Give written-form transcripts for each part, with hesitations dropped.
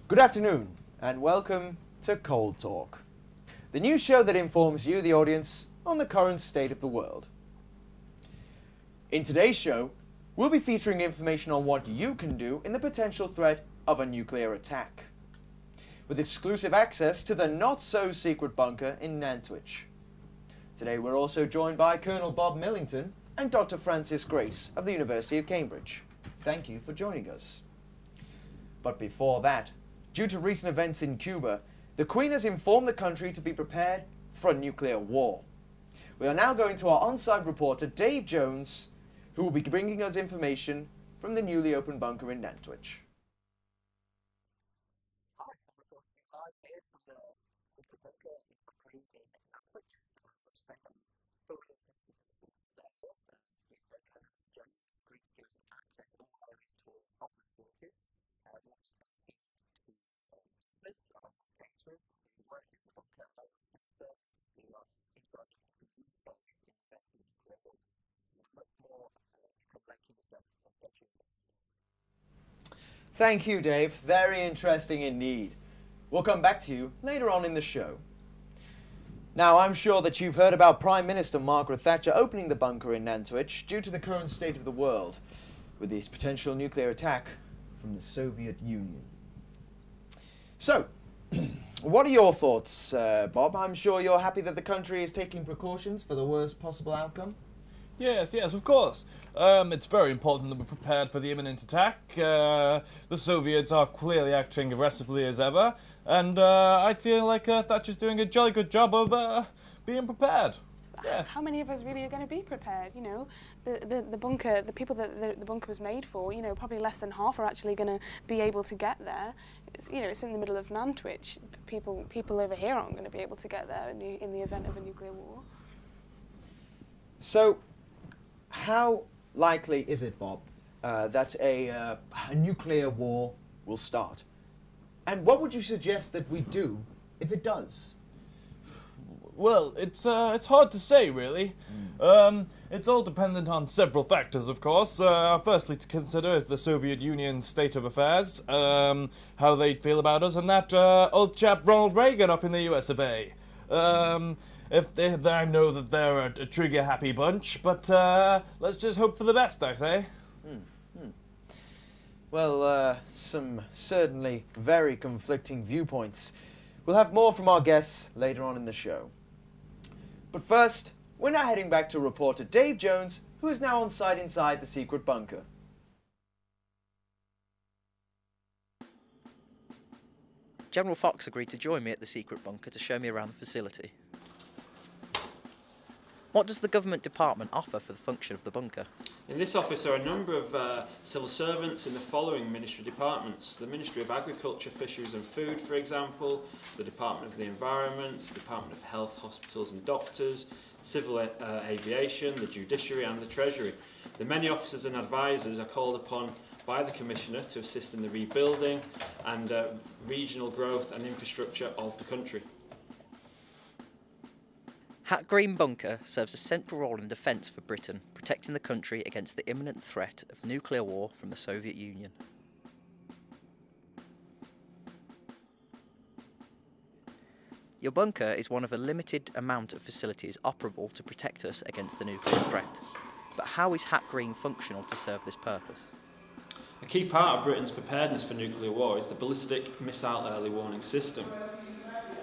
Good afternoon and welcome to Cold Talk, the news show that informs you, the audience, on the current state of the world. In today's show, we'll be featuring information on what you can do in the potential threat of a nuclear attack, with exclusive access to the not-so-secret bunker in Nantwich. Today we're also joined by Colonel Bob Millington and Dr. Francis Grace of the University of Cambridge. Thank you for joining us. But before that, due to recent events in Cuba, the Queen has informed the country to be prepared for a nuclear war. We are now going to our on-site reporter, Dave Jones, who will be bringing us information from the newly opened bunker in Nantwich. Hi, I'm reporting live here from the bunker in Creed in Nantwich. This bunker, Creed gives access to all areas to all of the facilities. Thank you, Dave. Very interesting indeed. We'll come back to you later on in the show. Now, I'm sure that you've heard about Prime Minister Margaret Thatcher opening the bunker in Nantwich due to the current state of the world, with this potential nuclear attack from the Soviet Union. So, what are your thoughts, Bob? I'm sure you're happy that the country is taking precautions for the worst possible outcome? Yes, of course. It's very important that we're prepared for the imminent attack. The Soviets are clearly acting aggressively as ever, and I feel like Thatcher's doing a jolly good job of being prepared. Yes. How many of us really are going to be prepared? You know, the bunker, the people that the bunker was made for, you know, probably less than half are actually going to be able to get there. It's, you know, it's in the middle of Nantwich. People over here aren't going to be able to get there in the event of a nuclear war. So, how likely is it, Bob, that a nuclear war will start? And what would you suggest that we do if it does? Well, it's hard to say, really. It's all dependent on several factors, of course. Firstly, to consider is the Soviet Union's state of affairs, how they feel about us, and that old chap Ronald Reagan up in the US of A. I know that they're a trigger-happy bunch, but let's just hope for the best, I say. Well, some certainly very conflicting viewpoints. We'll have more from our guests later on in the show. But first, we're now heading back to reporter Dave Jones, who is now on site inside the secret bunker. General Fox agreed to join me at the secret bunker to show me around the facility. What does the government department offer for the function of the bunker? In this office are a number of civil servants in the following ministry departments. The Ministry of Agriculture, Fisheries and Food, for example, the Department of the Environment, the Department of Health, Hospitals and Doctors, Civil Aviation, the Judiciary and the Treasury. The many officers and advisors are called upon by the Commissioner to assist in the rebuilding and regional growth and infrastructure of the country. Hat Green Bunker serves a central role in defence for Britain, protecting the country against the imminent threat of nuclear war from the Soviet Union. Your bunker is one of a limited amount of facilities operable to protect us against the nuclear threat. But how is Hat Green functional to serve this purpose? A key part of Britain's preparedness for nuclear war is the ballistic missile early warning system.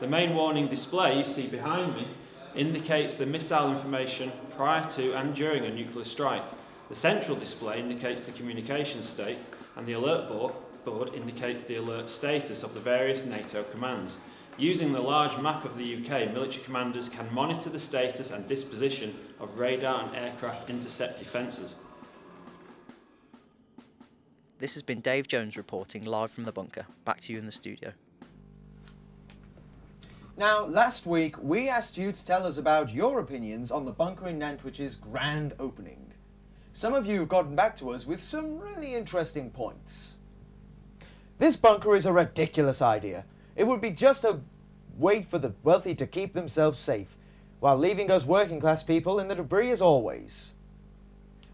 The main warning display you see behind me indicates the missile information prior to and during a nuclear strike. The central display indicates the communication state, and the alert board indicates the alert status of the various NATO commands. Using the large map of the UK, military commanders can monitor the status and disposition of radar and aircraft intercept defences. This has been Dave Jones reporting live from the bunker. Back to you in the studio. Now, last week we asked you to tell us about your opinions on the bunker in Nantwich's grand opening. Some of you have gotten back to us with some really interesting points. This bunker is a ridiculous idea. It would be just a way for the wealthy to keep themselves safe, while leaving us working class people in the debris as always.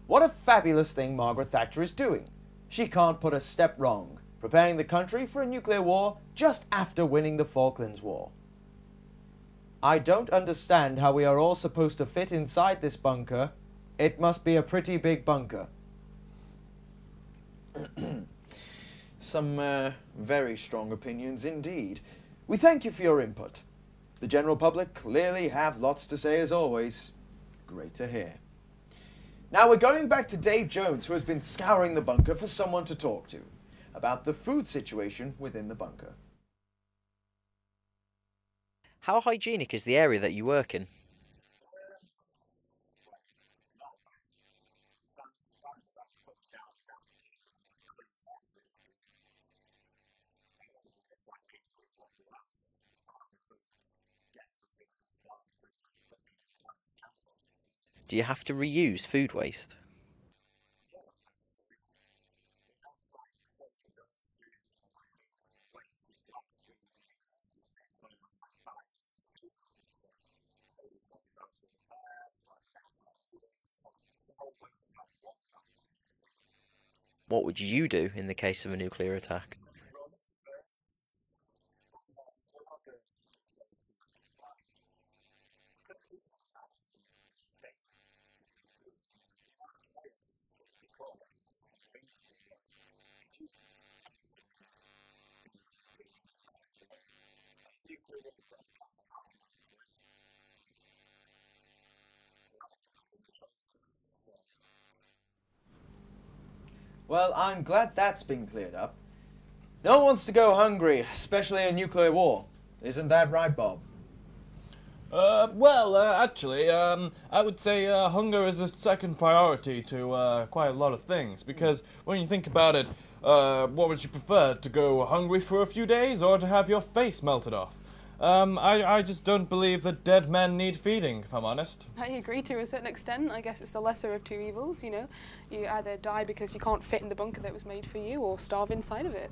What a fabulous thing Margaret Thatcher is doing. She can't put a step wrong, preparing the country for a nuclear war just after winning the Falklands War. I don't understand how we are all supposed to fit inside this bunker. It must be a pretty big bunker. Some very strong opinions indeed. We thank you for your input. The general public clearly have lots to say as always. Great to hear. Now we're going back to Dave Jones, who has been scouring the bunker for someone to talk to about the food situation within the bunker. How hygienic is the area that you work in? Do you have to reuse food waste? What would you do in the case of a nuclear attack? Well, I'm glad that's been cleared up. No one wants to go hungry, especially in a nuclear war. Isn't that right, Bob? Actually, I would say hunger is a second priority to quite a lot of things, because when you think about it, what would you prefer, to go hungry for a few days or to have your face melted off? I just don't believe that dead men need feeding, if I'm honest. I agree to a certain extent. I guess it's the lesser of two evils, you know. You either die because you can't fit in the bunker that was made for you, or starve inside of it.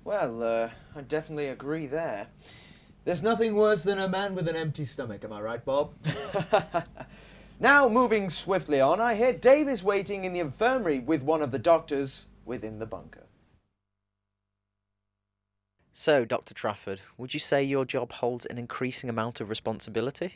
Well, I definitely agree there. There's nothing worse than a man with an empty stomach, am I right, Bob? Now, moving swiftly on, I hear Dave is waiting in the infirmary with one of the doctors within the bunker. So, Dr. Trafford, would you say your job holds an increasing amount of responsibility?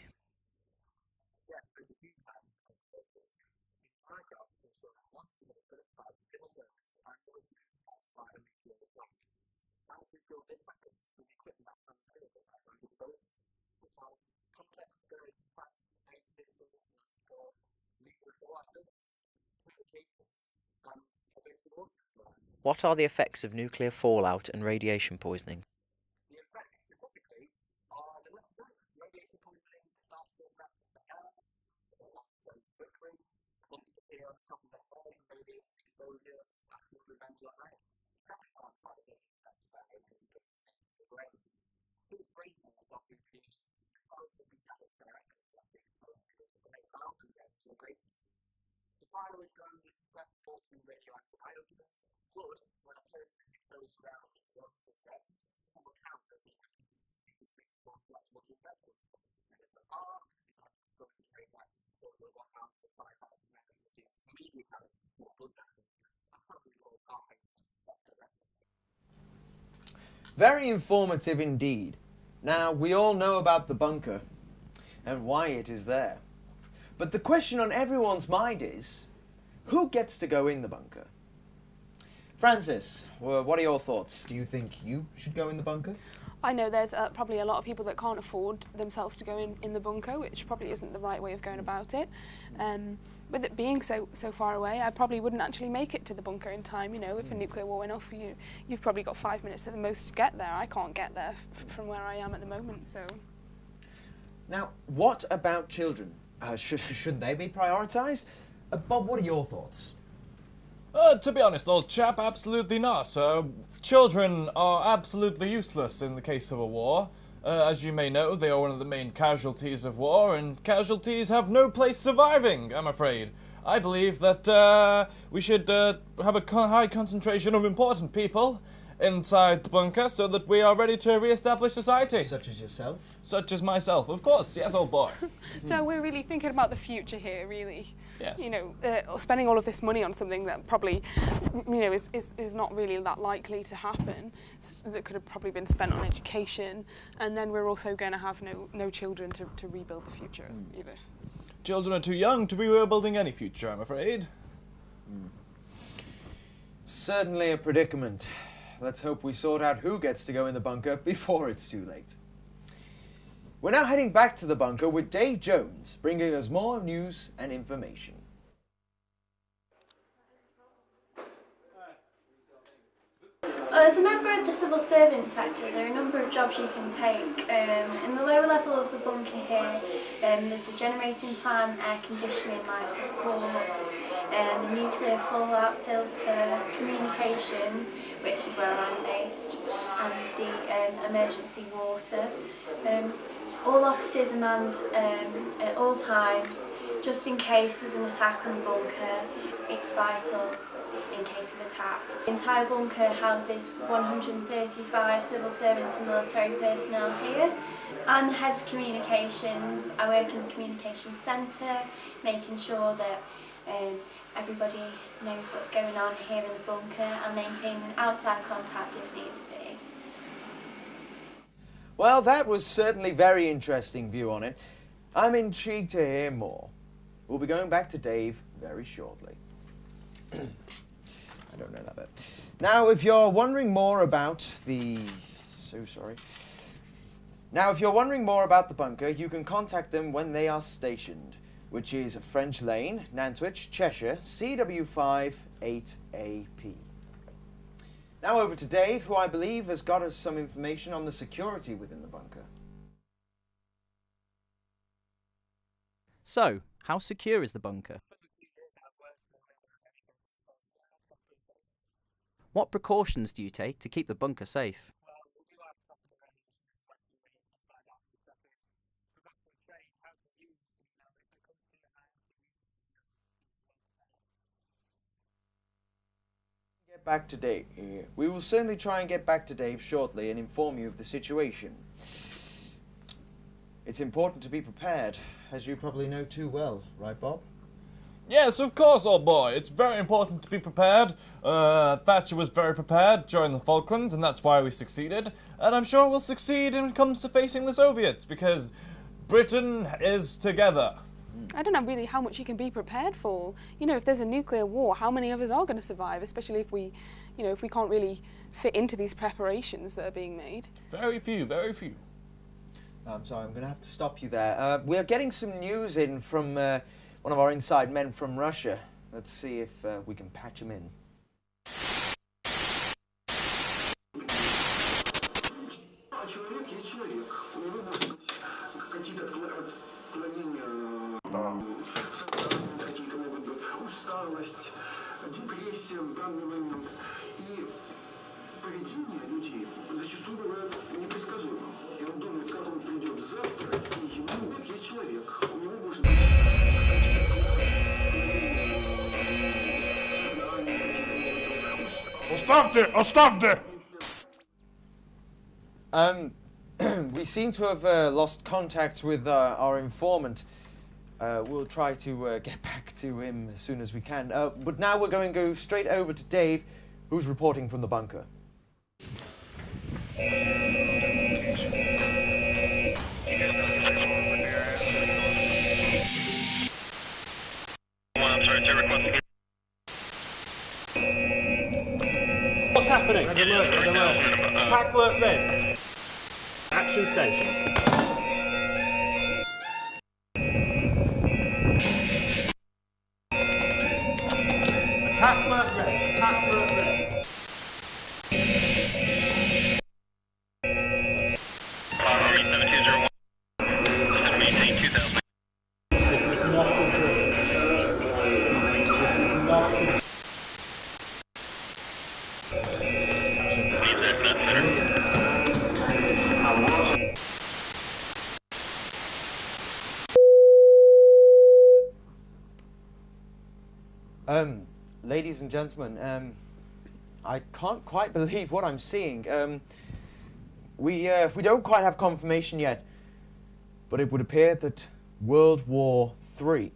What are the effects of nuclear fallout and radiation poisoning? Very informative indeed. Now, we all know about the bunker and why it is there. But the question on everyone's mind is, who gets to go in the bunker? Francis, what are your thoughts? Do you think you should go in the bunker? I know there's probably a lot of people that can't afford themselves to go in the bunker, which probably isn't the right way of going about it. With it being so far away, I probably wouldn't actually make it to the bunker in time. You know, if a nuclear war went off for you, you've probably got 5 minutes at the most to get there. I can't get there from where I am at the moment, so... Now, what about children? Shouldn't they be prioritised? Bob, what are your thoughts? To be honest, old chap, absolutely not. Children are absolutely useless in the case of a war. As you may know, they are one of the main casualties of war, and casualties have no place surviving, I'm afraid. I believe that we should have a high concentration of important people inside the bunker so that we are ready to re-establish society. Such as yourself? Such as myself, of course, yes, old boy. So we're really thinking about the future here, really. Yes. You know, spending all of this money on something that probably, you know, is not really that likely to happen, that could have probably been spent on education, and then we're also going to have no children to rebuild the future either. Children are too young to be rebuilding any future, I'm afraid. Certainly a predicament. Let's hope we sort out who gets to go in the bunker before it's too late. We're now heading back to the bunker with Dave Jones, bringing us more news and information. As a member of the civil servant sector, there are a number of jobs you can take. In the lower level of the bunker here, there's the generating plant, air conditioning, life support, the nuclear fallout filter, communications, which is where I'm based, and the emergency water. All offices are manned at all times, just in case there's an attack on the bunker. It's vital in case of attack. The entire bunker houses 135 civil servants and military personnel here. I'm the head of communications. I work in the communications centre, making sure that everybody knows what's going on here in the bunker and maintaining outside contact if needs be. Well, that was certainly very interesting view on it. I'm intrigued to hear more. We'll be going back to Dave very shortly. I don't know that bit. Now, if you're wondering more about the... Now, if you're wondering more about the bunker, you can contact them when they are stationed, which is French Lane, Nantwich, Cheshire, CW5 8AP. Now over to Dave, who I believe has got us some information on the security within the bunker. So, how secure is the bunker? What precautions do you take to keep the bunker safe? Get back to Dave. We will certainly try and get back to Dave shortly and inform you of the situation. It's important to be prepared, as you probably know too well, right, Bob? Yes, of course, old boy. It's very important to be prepared. Thatcher was very prepared during the Falklands, and that's why we succeeded. And I'm sure we'll succeed when it comes to facing the Soviets, because Britain is together. I don't know really how much you can be prepared for. You know, if there's a nuclear war, how many of us are going to survive, especially if we, you know, if we can't really fit into these preparations that are being made. Very few, very few. I'm sorry, I'm going to have to stop you there. We're getting some news in from one of our inside men from Russia. Let's see if we can patch him in. Оставьте! We seem to have lost contact with our informant. We'll try to get back to him as soon as we can. But now we're going to go straight over to Dave, who's reporting from the bunker. What's happening? Red alert. Attack alert red. Action stations. Attack alert red. Attack alert red. This is not a drill. This is not a drill. Ladies and gentlemen, I can't quite believe what I'm seeing. We don't quite have confirmation yet, but it would appear that World War III